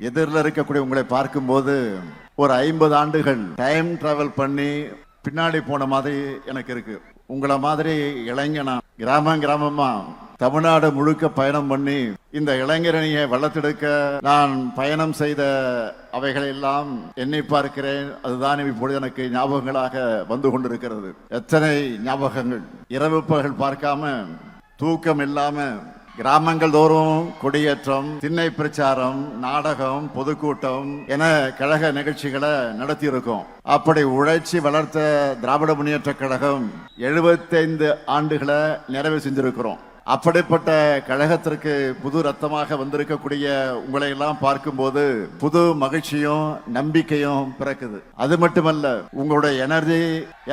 எதிரில் இருக்கக்கூடிய உங்களை பார்க்கும்போது ஒரு 50 ஆண்டுகள் டைம் டிராவல் பண்ணி பின்னாடி போன மாதிரி எனக்கு இருக்கு. உங்களை மாதிரி இளைஞனா கிராமமா தமிழ்நாடு முழுக்க பயணம் பண்ணி இந்த இளைஞரணியை வளர்த்தெடுக்க நான் பயணம் செய்த அவைகளை எல்லாம் எண்ணி பார்க்கிறேன். அதுதான் இப்பொழுது எனக்கு ஞாபகங்களாக வந்து கொண்டிருக்கிறது. எத்தனை ஞாபகங்கள்! இரவு பகல் பார்க்காம, தூக்கம் இல்லாம கிராமங்கள் தோறும் கொடியேற்றம், திண்ணை பிரச்சாரம், நாடகம், பொதுக்கூட்டம் என கழக நிகழ்ச்சிகளை நடத்தி இருக்கோம். அப்படி உழைச்சி வளர்த்த திராவிட முன்னேற்ற கழகம் 75 ஆண்டுகளை நிறைவு செஞ்சிருக்கிறோம். அப்படிப்பட்ட கழகத்திற்கு புது ரத்தமாக வந்திருக்கக்கூடிய உங்களை எல்லாம் பார்க்கும்போது புது மகிழ்ச்சியும் நம்பிக்கையும் பிறக்குது. அது மட்டுமல்ல, உங்களுடைய எனர்ஜி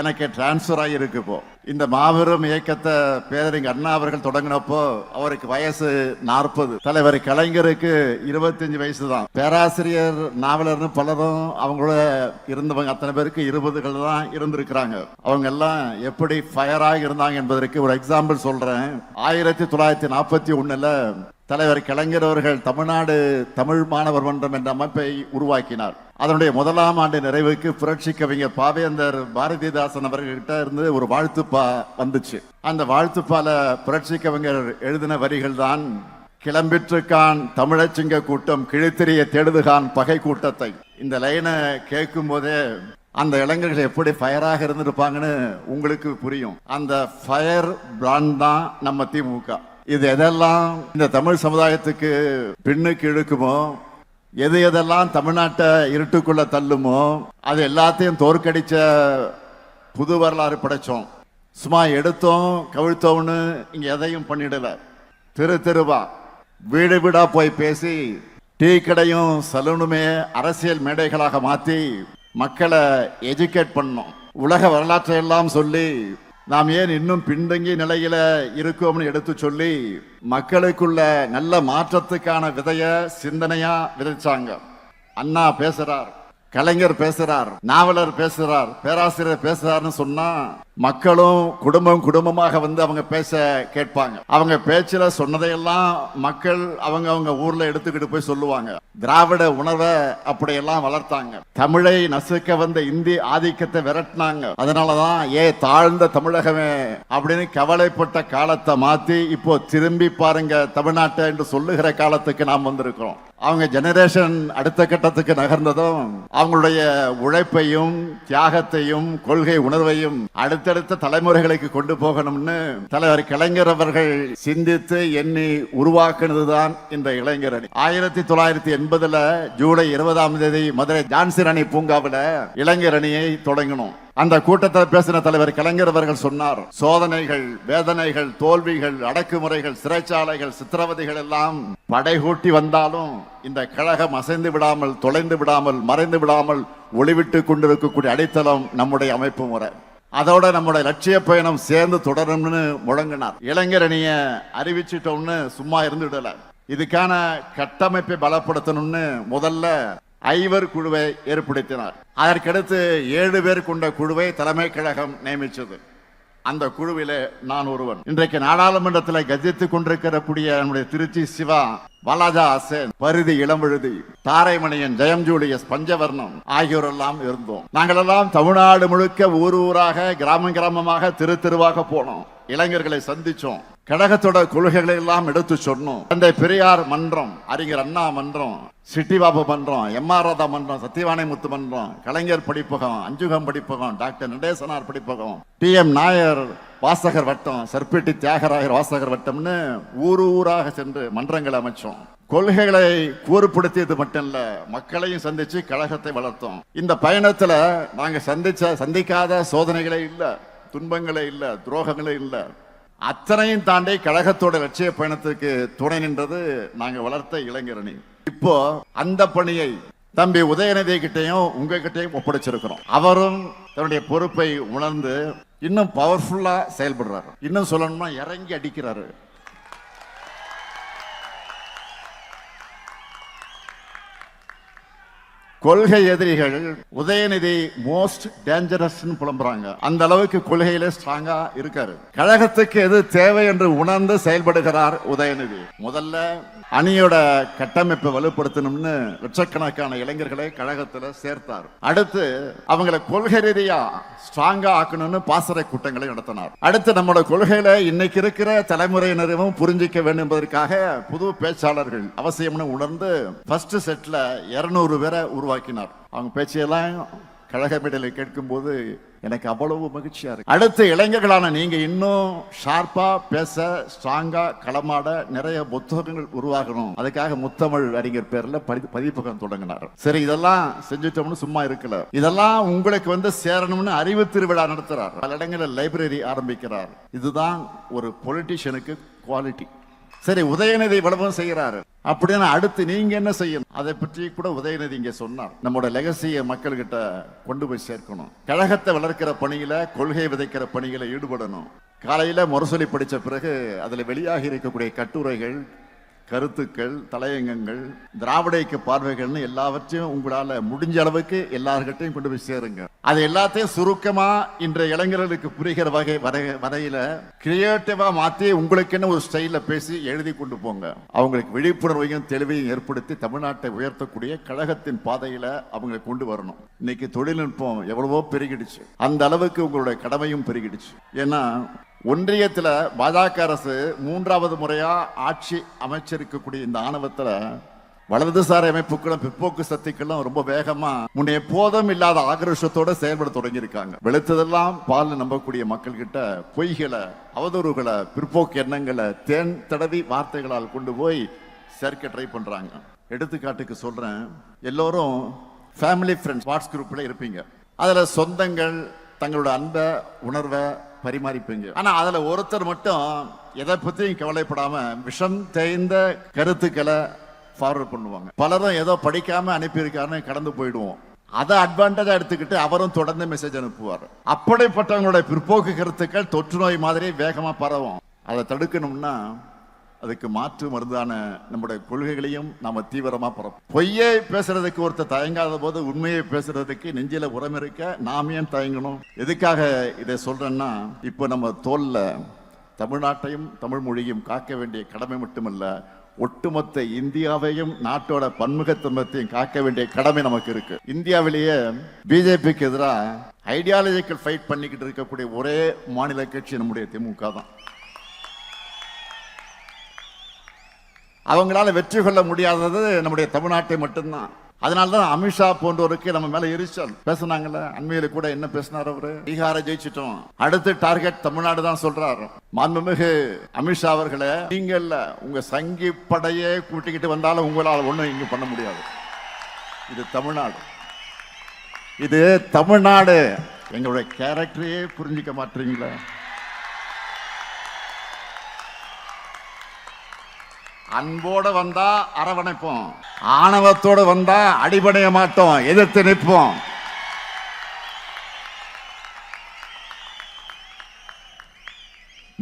எனக்கு டிரான்ஸ்பர் ஆகியிருக்கு. இப்போ இந்த மாபெரும் இயக்கத்தை பேரறிஞர் அண்ணா அவர்கள் தொடங்கினப்போ அவருக்கு வயசு 40, தலைவர் கலைஞருக்கு 25 வயசு தான். பேராசிரியர், நாவலர்னு பலரும் அவங்களோட இருந்தவங்க அத்தனை பேருக்கு 20கள் தான் இருந்திருக்கிறாங்க. அவங்க எல்லாம் எப்படி ஃபயராக இருந்தாங்க என்பதற்கு ஒரு எக்ஸாம்பிள் சொல்றேன். 1941 தலைவர் கலைஞர் அவர்கள் தமிழ்நாடு தமிழ் மாணவர் மன்றம் என்ற அமைப்பை உருவாக்கினார். அதனுடைய முதலாம் ஆண்டு நிறைவுக்கு புரட்சி கவிஞர் பாவேந்தர் பாரதிதாசன் அவர்கிட்ட இருந்து ஒரு வாழ்த்துப்பா வந்துச்சு. அந்த வாழ்த்துப்பால புரட்சி கவிஞர் எழுதின வரிகள் தான், கிளம்பிற்றுக்கான் தமிழச்சிங்க கூட்டம் கிழித்திரிய தேடுதுகான் பகை கூட்டத்தை. இந்த லைனை கேட்கும் போதே அந்த இளைஞர்கள் எப்படி ஃபயராக இருந்திருப்பாங்கன்னு உங்களுக்கு புரியும். அந்த ஃபயர் பிராண்ட் தான் நம்ம திமுக. இது எதெல்லாம் இந்த தமிழ் சமுதாயத்துக்கு பின்னுக்கு இழுக்குமோ, எது எதெல்லாம் தமிழ்நாட்டை இருட்டுக்குள்ள தள்ளுமோ, அது எல்லாத்தையும் தோற்கடிச்ச புது வரலாறு படைச்சோம். சும்மா எடுத்தோம் கவிழ்த்தோம்னு இங்க எதையும் பண்ணிடல. தெருவா வீடு வீடா போய் பேசி, டீ கடையும் சலூனுமே அரசியல் மேடைகளாக மாத்தி மக்களை எஜுகேட் பண்ணோம். உலக வரலாற்றை எல்லாம் சொல்லி நாம் ஏன் இன்னும் பின்தங்கிய நிலையில இருக்கோம்னு எடுத்து சொல்லி மக்களுக்குள்ள நல்ல மாற்றத்துக்கான விதைய சிந்தனையா விதைச்சாங்க. அண்ணா பேசுறார், கலைஞர் பேசுறார், நாவலர் பேசுறார், பேராசிரியர் பேசுறாருன்னு சொன்னா மக்களும் குடும்பமாக வந்து அவங்க பேச கேட்பாங்க. அவங்க பேச்சுல சொன்னதையெல்லாம் மக்கள் அவங்க ஊர்ல எடுத்துக்கிட்டு போய் சொல்லுவாங்க. திராவிட உணர்வை அப்படியெல்லாம் வளர்த்தாங்க. தமிழை நசுக்க வந்த இந்தி ஆதிக்கத்தை விரட்டினாங்க. அதனாலதான் தாழ்ந்த தமிழகமே அப்படின்னு கவலைப்பட்ட காலத்தை மாத்தி இப்போ திரும்பி பாருங்க தமிழ்நாட்டை என்று சொல்லுகிற காலத்துக்கு நாம் வந்திருக்கிறோம். அவங்க ஜெனரேஷன் அடுத்த கட்டத்துக்கு நகர்ந்ததும் அவங்களுடைய உழைப்பையும் தியாகத்தையும் கொள்கை உணர்வையும் அடுத்தடுத்த தலைமுறைகளுக்கு கொண்டு போகணும்னு தலைவர் கலைஞர் அவர்கள் சிந்தித்து எண்ணி உருவாக்குனதுதான் இந்த இளைஞர் அணி. 1980 ஜூலை 20 மதுரை ஜான்சன் அணி பூங்காவில் இளைஞர் அணியை தொடங்கினோம். அந்த கூட்டத்தில் பேசின தலைவர் கலைஞர் அவர்கள் சொன்னார், சோதனைகள், வேதனைகள், தோல்விகள், அடக்குமுறைகள், சிறைச்சாலைகள், சித்திரவதைகள் எல்லாம் படைகூட்டி வந்தாலும் இந்த கழகம் அசைந்து விடாமல், தொலைந்து விடாமல், மறைந்து விடாமல் ஒளிவிட்டு கொண்டிருக்கக்கூடிய அடித்தளம் நம்முடைய அமைப்பு முறை. அதோட நம்முடைய லட்சிய பயணம் சேர்ந்து தொடரும்னு முழங்கினார். இளைஞர் அணிய அறிவிச்சிட்டோம்னு சும்மா இருந்துடல. இதுக்கான கட்டமைப்பை பலப்படுத்தணும்னு முதல்ல 5 குழுவை ஏற்படுத்தினார். அதற்கடுத்து 7 பேர் கொண்ட குழுவை தலைமை கழகம் நியமித்தது. அந்த குழுவிலே நான் ஒருவன். இன்றைக்கு நாடாளுமன்றத்தில் கஜித்துக் கொண்டிருக்கக்கூடிய நம்முடைய திருச்சி சிவா, வாலாஜா ஹசேன், பரிதி இளம்பழுதி, தாரைமணியன், ஜெயம் ஜூலியஸ், பஞ்சவர்ணம் ஆகியோரெல்லாம் இருந்தோம். நாங்கள் எல்லாம் தமிழ்நாடு முழுக்க ஊராக கிராமமாக தெருவாக போனோம். இளைஞர்களை சந்திச்சோம். கழகத்தோட கொள்கைகளை எல்லாம் எடுத்து சொன்னோம். தந்தை பெரியார் மன்றம், அறிஞர் அண்ணா மன்றம், சிட்டி பாபு மன்றம், எம்ஆர் ராதா மன்றம், சத்தியவாணி முத்து மன்றம், கலைஞர் படிப்பகம், அஞ்சுகம் படிப்பகம், டாக்டர் நடேசனார் படிப்பகம், TM நாயர் வாசகர் வட்டம், சர்பிட்டி தியாகராயர் வாசகர் வட்டம்னு ஊராக சென்று மன்றங்களை அமைச்சோம். கொள்கைகளை கூறுபடுத்தியது மட்டும் இல்ல, மக்களையும் சந்திச்சு கழகத்தை வளர்த்தோம். இந்த பயணத்துல நாங்க சந்திக்காத சோதனைகளே இல்ல, துன்பங்களே இல்ல, துரோகங்களே இல்ல. அத்தனையும் தாண்டி கழகத்தோட லட்சிய பயணத்துக்கு துணை நின்றது நாங்க வளர்த்த இளைஞர் அணி. இப்போ அந்த பணியை தம்பி உதயநிதி கிட்டையும் உங்ககிட்டையும் ஒப்படைச்சிருக்கிறோம். அவரும் தன்னுடைய பொறுப்பை உணர்ந்து இன்னும் பவர்ஃபுல்லா செயல்படுறாரு. இன்னும் சொல்லணும்னா இறங்கி அடிக்கிறாரு. கொள்கை எதிரிகள் உதயநிதி மோஸ்ட் டேஞ்சரஸ் புலம்புறாங்க. அந்த அளவுக்கு கொள்கையில ஸ்ட்ராங்கா இருக்காரு. கழகத்துக்கு எது தேவை என்று உணர்ந்து செயல்படுகிறார் உதயநிதி. முதல்ல அணியோட கட்டமைப்பை வலுப்படுத்தணும்னு லட்சக்கணக்கான இளைஞர்களை கழகத்துல சேர்த்தார். அடுத்து அவங்களை கொள்கை ரீதியா ஸ்ட்ராங்கா ஆக்கணும்னு பாசறை கூட்டங்களை நடத்தினார். அடுத்து நம்மளோட கொள்கையில இன்னைக்கு இருக்கிற தலைமுறையினரும் புரிஞ்சிக்க வேண்டும் என்பதற்காக புது பேச்சாளர்கள் அவசியம்னு உணர்ந்து ஃபர்ஸ்ட் செட்ல 200 பேரை உருவாக்கினார். அவங்க பேச்சையெல்லாம் கழக மேடையில் கேட்கும் போது எனக்கு அவ்வளவு மகிழ்ச்சியா இருக்கு. அடுத்து இளைஞர்களான நீங்க இன்னும் ஷார்ப்பா பேச, ஸ்ட்ராங்கா களமாட நிறைய புத்தகங்கள் உருவாகணும். அதுக்காக முத்தமிழ் அறிஞர் பேர்ல பதிப்பகம் தொடங்கினார். சரி, இதெல்லாம் செஞ்சுட்டோம்னு சும்மா இருக்கல. இதெல்லாம் உங்களுக்கு சேரணும்னு அறிவு திருவிழா நடத்துறார். பல இடங்களில் லைப்ரரி ஆரம்பிக்கிறார். இதுதான் ஒரு பொலிட்டிஷியனுக்கு குவாலிட்டி. சரி, உதயநிதி இவ்வளவும் செய்யறாரு அப்படின்னா அடுத்து நீங்க என்ன செய்யணும்? அதை பற்றி கூட உதயநிதி இங்க சொன்னார். நம்மளோட லெகசியை மக்கள்கிட்ட கொண்டு போய் சேர்க்கணும். கழகத்தை வளர்க்கிற பணியில, கொள்கை விதைக்கிற பணியில ஈடுபடணும். காலையில முரசொலி படிச்ச பிறகு அதுல வெளியாகி இருக்கக்கூடிய கட்டுரைகள், கருத்துக்கள், தலையங்கங்கள், திராவிட இயக்க பார்வைகள்னு எல்லாவற்றையும் உங்களால முடிஞ்ச அளவுக்கு எல்லார்கிட்டையும் கொண்டு போய் சேருங்க. அது எல்லாத்தையும் சுருக்கமா இன்றைய இளைஞர்களுக்கு புரிகிற வரையில கிரியேட்டிவா மாத்தி உங்களுக்கு என்ன ஒரு ஸ்டைல பேசி எழுதி கொண்டு போங்க. அவங்களுக்கு விழிப்புணர்வையும் தெளிவையும் ஏற்படுத்தி தமிழ்நாட்டை உயர்த்தக்கூடிய கழகத்தின் பாதையில அவங்களை கொண்டு வரணும். இன்னைக்கு தொழில்நுட்பம் எவ்வளவோ பெருகிடுச்சு. அந்த அளவுக்கு உங்களுடைய கடமையும் பெருகிடுச்சு. ஏன்னா ஒன்றியத்துல பாஜக அரசு 3வது முறையா ஆட்சி அமைச்சிருக்கக்கூடிய இந்த ஆணவத்துல வலதுசாரி அமைப்புகளும் பிற்போக்கு சக்திகளும் ரொம்ப வேகமா முன்னே எப்போதும் இல்லாத ஆக்ரோஷத்தோட செயல்பட தொடங்கி இருக்காங்க. வெளுத்ததெல்லாம் பால் நம்பக்கூடிய மக்கள் கிட்ட பொய்களை, அவதூறுகளை, பிற்போக்கு எண்ணங்களை தேன் தடவி வார்த்தைகளால் கொண்டு போய் சேர்க்க ட்ரை பண்றாங்க. எடுத்துக்காட்டுக்கு சொல்றேன், எல்லோரும் ஃபேமிலி ஃப்ரெண்ட்ஸ் வாட்ஸ் குரூப்ல இருப்பீங்க. அதுல சொந்தங்கள் தங்களோட அன்பை, உணர்வை பரிமாறிப்பீங்க. ஆனா அதுல ஒருத்தர் மட்டும் எதை பத்தியும் கவலைப்படாம விஷம் தேய்ந்த கருத்துக்களை ஃபார்வர்ட் பண்ணுவாங்க. பலரும் ஏதோ படிக்காம அனுப்பியிருக்காருன்னு கடந்து போயிடுவோம். அதை அட்வான்டேஜா எடுத்துக்கிட்டு அவரும் தொடர்ந்து மெசேஜ் அனுப்புவார். அப்படிப்பட்டவங்களுடைய பிற்போக்கு கருத்துக்கள் தொற்று நோய் மாதிரி வேகமா பரவும். அதை தடுக்கணும்னா அதுக்கு மாற்று மருந்தான நம்முடைய கொள்கைகளையும் நாம தீவிரமா பரப்போம். பொய்யை பேசுறதுக்கு ஒருத்தர் தயங்காத போது உண்மையை பேசுறதுக்கு நெஞ்சில உரம் இருக்க நாம ஏன் தயங்கணும்? எதுக்காக இதை சொல்றேன்னா, இப்போ நம்ம தோல்ல தமிழ்நாட்டையும் தமிழ் மொழியும் காக்க வேண்டிய கடமை மட்டுமல்ல, ஒட்டுமொத்த இந்தியாவையும் நாட்டோட பன்முகத்தன்மையையும் காக்க வேண்டிய கடமை நமக்கு இருக்கு. இந்தியாவிலேயே பிஜேபிக்கு எதிராக ஐடியாலஜிக்கல் ஃபைட் பண்ணிக்கிட்டு இருக்கக்கூடிய ஒரே மாநில கட்சி நம்முடைய திமுக தான். அவங்களால வெற்றி கொள்ள முடியாதது நம்முடைய தமிழ்நாட்டை மட்டும்தான். அதனால்தான் அமித்ஷா போன்றவருக்கு நம்ம மேல எரிச்சல். பேசினாங்கல்ல, அண்மையில கூட என்ன பேசினார் அவரு? பீகாரை ஜெயிச்சிட்டோம், அடுத்து டார்கெட் தமிழ்நாடு தான் சொல்றாரு. மாண்புமிகு அமித்ஷா அவர்களே, நீங்க இல்ல உங்க சங்கி படையே கூட்டிக்கிட்டு வந்தாலும் உங்களால் ஒண்ணும் இங்க பண்ண முடியாது. இது தமிழ்நாடு, இது தமிழ்நாடு. எங்களுடைய கேரக்டரையே புரிஞ்சிக்க மாட்டீங்களா? அன்போட வந்தா அரவணைப்போம், ஆணவத்தோடு வந்தா அடிபடைய மாட்டோம், எதிர்த்து நிற்போம்.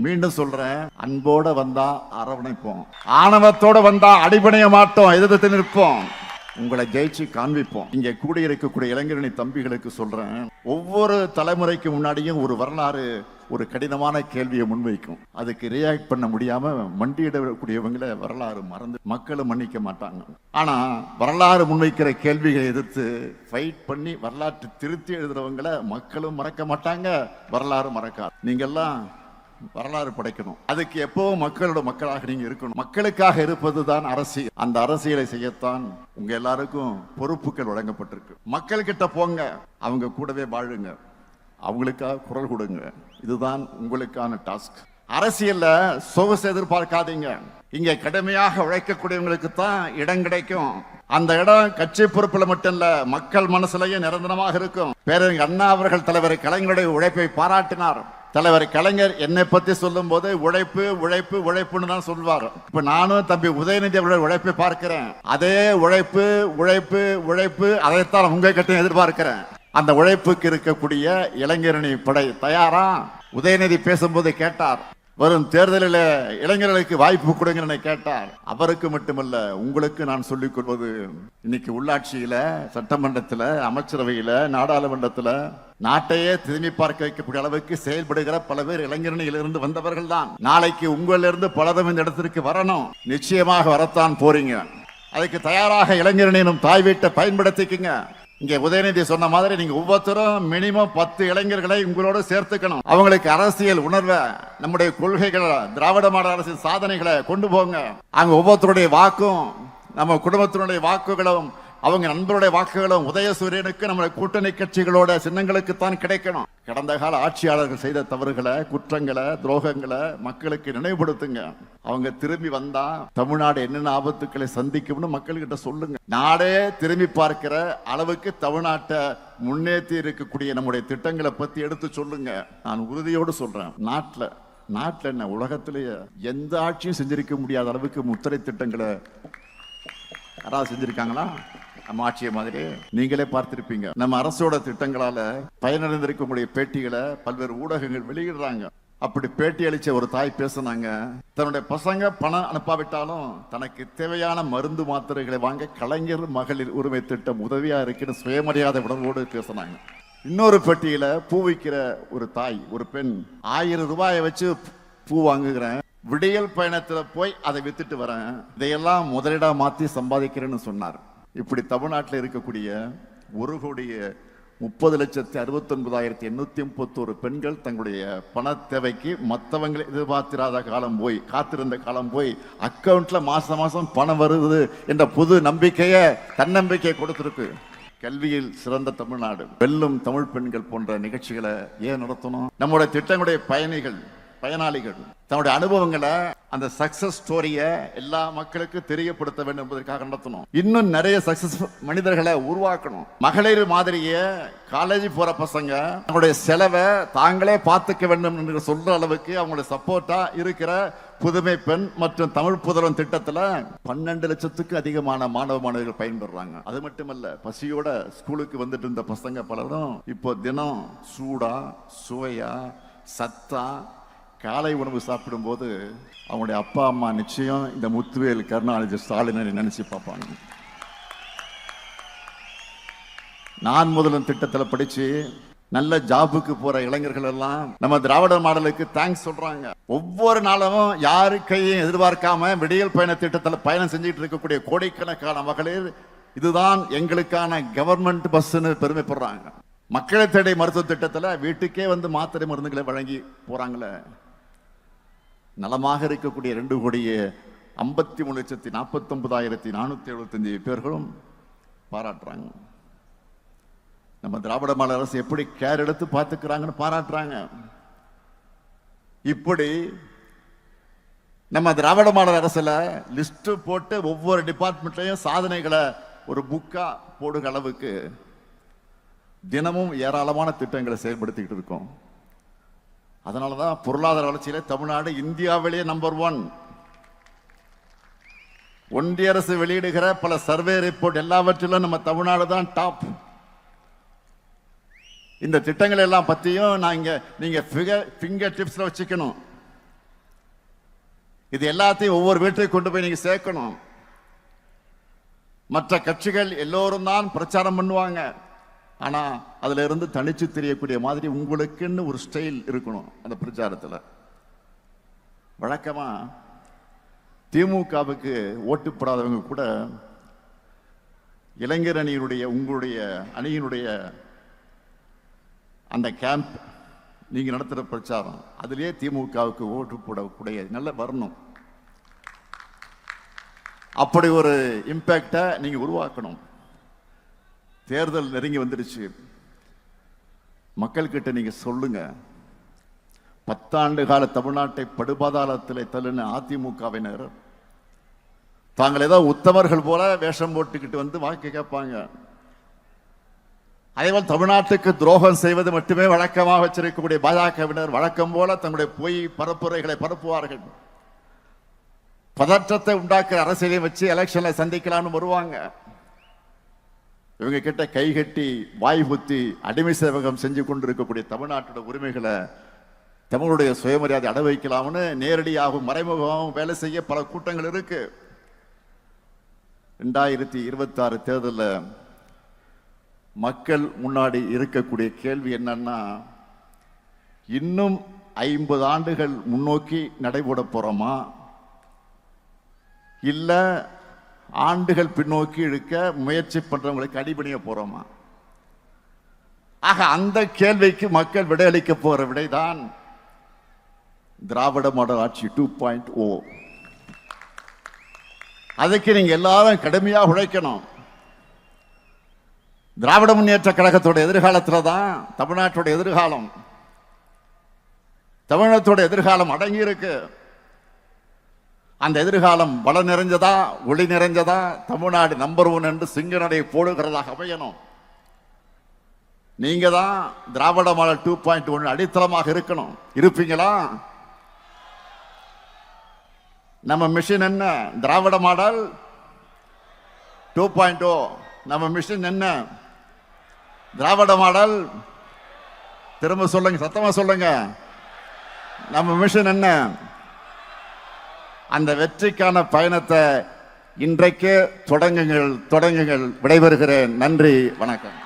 மீண்டும் சொல்றேன், அன்போட வந்தா அரவணைப்போம், ஆணவத்தோடு வந்தா அடிபடைய மாட்டோம், எதிர்த்து நிற்போம். உங்களை ஜெயிச்சு காண்பிப்போம். இங்க கூடியிருக்கக்கூடிய இளைஞரணி தம்பிகளுக்கு சொல்றேன், ஒவ்வொரு தலைமுறைக்கு முன்னாடியும் ஒரு வரலாறு ஒரு கடினமான கேள்வியை முன்வைக்கும். அதுக்கு ரியாக்ட் பண்ண முடியாம மண்டியிடக்கூடியவங்களை வரலாறு மறந்து மக்களும் மன்னிக்க மாட்டாங்க. ஆனா வரலாறு முன்வைக்கிற கேள்விகளை எதிர்த்து ஃபைட் பண்ணி வரலாற்று திருத்தி எழுதுறவங்களை மக்களும் மறக்க மாட்டாங்க, வரலாறு மறக்காது. நீங்க எல்லாம் வரலாறு படைக்கணும். அதுக்கு எப்பவும் மக்களோட மக்களாக நீங்க இருக்கணும். மக்களுக்காக இருப்பதுதான் அரசியல். அந்த அரசியலை செய்யத்தான் உங்க எல்லாருக்கும் பொறுப்புகள் வழங்கப்பட்டிருக்கு. மக்கள் கிட்ட போங்க, அவங்க கூடவே வாழுங்க, அவங்களுக்காக குரல் கொடுங்க. இதுதான் உங்களுக்கான டாஸ்க். அரசியல்ல சொகுசு எதிர்பார்க்காதீங்க. இங்க கடுமையாக உழைக்கக்கூடியவங்களுக்கு தான் இடம் கிடைக்கும். அந்த இடம் கட்சி பொறுப்புல மட்டும் இல்ல, மக்கள் மனசுலயும் நிரந்தரமாக இருக்கும். பேரறிஞர் அண்ணா அவர்கள் தலைவர் கலைஞருடைய உழைப்பை பாராட்டினார். தலைவர் கலைஞர் என்னை பத்தி சொல்லும் போது உழைப்பு உழைப்பு உழைப்புன்னு தான் சொல்வார். இப்ப நானும் தம்பி உதயநிதி அவருடைய உழைப்பை பார்க்கிறேன். அதே உழைப்பு உழைப்பு உழைப்பு, அதைத்தான் உங்ககிட்ட எதிர்பார்க்கிறேன். அந்த உழைப்புக்கு இருக்கக்கூடிய இளைஞரணி படை தயாரா? உதயநிதி பேசும்போது கேட்டார், வரும் தேர்தலில் இளைஞர்களுக்கு வாய்ப்பு கொடுங்கன்னு கேட்டார். அவருக்கு மட்டுமல்ல, உங்களுக்கு நான் சொல்லிக் கொள்வது, இன்னைக்கு உள்ளாட்சியில, சட்டமன்றத்தில், அமைச்சரவையில, நாடாளுமன்றத்தில் நாட்டையே திரும்பி பார்க்க வைக்கக்கூடிய அளவுக்கு செயல்படுகிற பல பேர் இளைஞரணியிலிருந்து வந்தவர்கள் தான். நாளைக்கு உங்களிலிருந்து பலரும் இந்த இடத்திற்கு வரணும். நிச்சயமாக வரத்தான் போறீங்க. அதுக்கு தயாராக இளைஞரணியும் தாய் வீட்டை பயன்படுத்திக்குங்க. இங்க உதயநிதி சொன்ன மாதிரி நீங்க ஒவ்வொருத்தரும் மினிமம் 10 இளைஞர்களை உங்களோட சேர்த்துக்கணும். அவங்களுக்கு அரசியல் உணர்வை, நம்முடைய கொள்கைகளை, திராவிட மாடல் அரசியல் சாதனைகளை கொண்டு போங்க. அங்க ஒவ்வொருத்தருடைய வாக்கும், நம்ம குடும்பத்தினுடைய வாக்குகளும், அவங்க நண்பருடைய வாக்குகளும் உதயசூரியனுக்கு நம்முடைய கூட்டணி கட்சிகளோட சின்னங்களுக்கு தான் கிடைக்கணும். கடந்த கால ஆட்சியாளர்கள் செய்த தவறுகளை, குற்றங்களை, துரோகங்களை மக்களுக்கு நினைவுபடுத்துங்க. அவங்க திரும்பி வந்தா தமிழ்நாடு என்னென்ன ஆபத்துக்களை சந்திக்கும்னு மக்கள்கிட்ட சொல்லுங்க. நாடே திரும்பி பார்க்கிற அளவுக்கு தமிழ்நாட்டை முன்னேற்றி இருக்கக்கூடிய நம்முடைய திட்டங்களை பத்தி எடுத்து சொல்லுங்க. நான் உறுதியோடு சொல்றேன், நாட்டில் என்ன, உலகத்திலேயே எந்த ஆட்சியும் செஞ்சிருக்க முடியாத அளவுக்கு முத்திரை திட்டங்களை யாராவது செஞ்சிருக்காங்களா? நம்ம ஆட்சியை மாதிரி நீங்களே பார்த்திருப்பீங்க. நம்ம அரசோட திட்டங்களால பயனடைந்திருக்கக்கூடிய பேட்டிகளை பல்வேறு ஊடகங்கள் வெளியிடுறாங்க. அப்படி பேட்டி அளிச்ச ஒரு தாய் பேசுனாங்க, தன்னுடைய பசங்க பணம் அனுப்பாவிட்டாலும் தனக்கு தேவையான மருந்து மாத்திரைகளை வாங்க கலைஞர் மகளிர் உரிமை திட்டம் உதவியா இருக்குன்னு சுயமரியாதை உணர்வோடு பேசினாங்க. இன்னொரு பேட்டியில பூ விற்கிற ஒரு தாய், ஒரு பெண், 1000 ரூபாயை வச்சு பூ வாங்குகிறேன், விடியல் பயணத்துல போய் அதை வித்துட்டு வரேன், இதையெல்லாம் முதலீடா மாத்தி சம்பாதிக்கிறேன்னு சொன்னார். இப்படி தமிழ்நாட்டில் இருக்கக்கூடிய 1,30,69,831 பெண்கள் தங்களுடைய பண தேவைக்கு மற்றவங்களை எதிர்பார்த்திராத காலம் போய், காத்திருந்த காலம் போய், அக்கௌண்ட்ல மாசம் மாசம் பணம் வருது என்ற புது நம்பிக்கையை, தன்னம்பிக்கையை கொடுத்திருக்கு. கல்வியில் சிறந்த தமிழ்நாடு, வெல்லும் தமிழ் பெண்கள் போன்ற நிகழ்ச்சிகளை ஏன் நடத்தணும்? நம்முடைய திட்டங்களுடைய பயனாளிகள் தன்னுடைய அனுபவங்களை, அந்த சக்சஸ் ஸ்டோரிய எல்லா மக்களுக்கு தெரியப்படுத்த வேண்டும் என்பதற்காக நடத்தணும். இன்னும் நிறைய சக்சஸ் மனிதர்களை உருவாக்கணும். மகளிர் மாதிரியே காலேஜ் போற பசங்க அவங்களுடைய செலவை தாங்களே பார்த்துக்க வேண்டும் என்று சொல்ற அளவுக்கு அவங்களுடைய சப்போர்ட்டா இருக்கிற புதுமை பெண் மற்றும் தமிழ் புதல்வன் திட்டத்துல 12 லட்சத்துக்கு அதிகமான மாணவர்கள் பயன்படுறாங்க. அது மட்டுமல்ல, பசியோட ஸ்கூலுக்கு வந்துட்டு இருந்த பசங்க பலரும் இப்போ தினம் சூடா, சுவையா, சத்தா காலை உணவு சாப்பிடும் போது அவங்களுடைய அப்பா அம்மா நிச்சயம் இந்த முத்துவேல், கருணாநிதி, ஸ்டாலினை நினைச்சு பார்ப்பாங்க. நான் முதலும் திட்டத்தில் படிச்சு நல்ல ஜாபுக்கு போற இளைஞர்கள் எல்லாம் நம்ம திராவிட மாடலுக்கு தேங்க்ஸ் சொல்றாங்க. ஒவ்வொரு நாளும் யாரு கையும் எதிர்பார்க்காம விடியல் பயண திட்டத்தில் பயணம் செஞ்சுட்டு இருக்கக்கூடிய கோடிக்கணக்கான மகளிர் இதுதான் எங்களுக்கான கவர்மெண்ட் பஸ்ன்னு பெருமைப்படுறாங்க. மக்களை தேடி மருத்துவ திட்டத்தில் வீட்டுக்கே வந்து மாத்திரை மருந்துகளை வழங்கி போறாங்களே. நலமாக இருக்கக்கூடிய 2,53,49,475 பேர்களும் பாராட்டுறாங்க. நம்ம திராவிட மாடல் அரசு எப்படி கேர் எடுத்து பார்த்துக்கிறாங்கன்னு பாராட்டுறாங்க. இப்படி நம்ம திராவிட மாடல் அரசுல லிஸ்ட் போட்டு ஒவ்வொரு டிபார்ட்மெண்ட்லயும் சாதனைகளை ஒரு புக்கா போடுகிற அளவுக்கு தினமும் ஏராளமான திட்டங்களை செயல்படுத்திக்கிட்டு இருக்கோம். அதனாலதான் பொருளாதார வளர்ச்சியில தமிழ்நாடு இந்தியாவிலேயே நம்பர் 1. ஒன்றிய அரசு வெளியிடுகிற பல சர்வே ரிப்போர்ட் எல்லாவற்றிலும் நம்ம தமிழ்நாடு தான் டாப். இந்த திட்டங்கள் எல்லாம் பத்தியும் நீங்க ஃபிங்கர் டிப்ஸ்ல வச்சுக்கணும். இது எல்லாத்தையும் ஒவ்வொரு வீட்டுக்கு கொண்டு போய் நீங்க சேர்க்கணும். மற்ற கட்சிகள் எல்லோரும் தான் பிரச்சாரம் பண்ணுவாங்க. ஆனா அதுல இருந்து தனிச்சு தெரியக்கூடிய மாதிரி உங்களுக்குன்னு ஒரு ஸ்டைல் இருக்கணும். அந்த பிரச்சாரத்துல வழக்கமா திமுகவுக்கு ஓட்டு போடாதவங்க கூட இளைஞர் அணியினுடைய, உங்களுடைய அணியினுடைய அந்த கேம்ப், நீங்க நடத்துற பிரச்சாரம், அதுலயே திமுகவுக்கு ஓட்டு போடக்கூடிய நல்ல வரணும். அப்படி ஒரு இம்பாக்டை நீங்க உருவாக்கணும். தேர்தல் நெருங்கி வந்துடுச்சு. மக்கள் கிட்ட நீங்க சொல்லுங்க, 10 ஆண்டு கால தமிழ்நாட்டை படுபாதாளத்தில் தள்ளின அதிமுகவினர் தாங்கள் ஏதோ உத்தமர்கள் போல வேஷம் போட்டுக்கிட்டு வந்து வாக்கு கேட்பாங்க. அதேபோல் தமிழ்நாட்டுக்கு துரோகம் செய்வது மட்டுமே வழக்கமாக வச்சிருக்கக்கூடிய பாஜகவினர் வழக்கம் போல தங்களுடைய பொய் பரப்புரைகளை பரப்புவார்கள். பதற்றத்தை உண்டாக்குற அரசியலை வச்சு எலெக்ஷன்ல சந்திக்கலாம்னு வருவாங்க. இவங்க கிட்ட கைகட்டி வாய் புத்தி அடிமை சேவகம் செஞ்சு கொண்டு இருக்கக்கூடிய தமிழ்நாட்டோட உரிமைகளை தமிழுடைய சுயமரியாதை அட வைக்கலாம்னு நேரடியாகவும் மறைமுகமாகவும் வேலை செய்ய பல கூட்டங்கள் இருக்கு. 2026 தேர்தலில் மக்கள் முன்னாடி இருக்கக்கூடிய கேள்வி என்னன்னா, இன்னும் 50 ஆண்டுகள் முன்னோக்கி நடைபெற போறோமா, இல்ல ஆண்டுகள் பின்னோக்கி இழுக்க முயற்சி பண்றவங்களுக்கு அடிபணிய போறோமா? ஆக அந்த கேள்விக்கு மக்கள் விடையளிக்க போற விடைதான் திராவிட மாடல் ஆட்சி 2.0. அதுக்கு நீங்க எல்லாரும் கடுமையா உழைக்கணும். திராவிட முன்னேற்ற கழகத்தோட எதிர்காலத்துல தான் தமிழ்நாட்டோட எதிர்காலம், தமிழகத்தோட எதிர்காலம் அடங்கி இருக்கு. அந்த எதிர்காலம் வள நிறைஞ்சதா, ஒளி நிறைஞ்சதா, தமிழ்நாடு நம்பர் 1 என்று சிங்க நடை போடுகிறதாக அமையணும். நீங்க தான் திராவிட மாடல் 2.1 அடித்தளமாக இருக்கணும். இருப்பீங்களா? நம்ம மிஷன் என்ன? திராவிட மாடல் 2.0. நம்ம மிஷன் என்ன? திராவிட மாடல். திரும்ப சொல்லுங்க, சத்தமா சொல்லுங்க. நம்ம மிஷன் என்ன? அந்த வெற்றிக்கான பயணத்தை இன்றைக்கு தொடங்குங்கள். விடைபெறுகிறேன். நன்றி, வணக்கம்.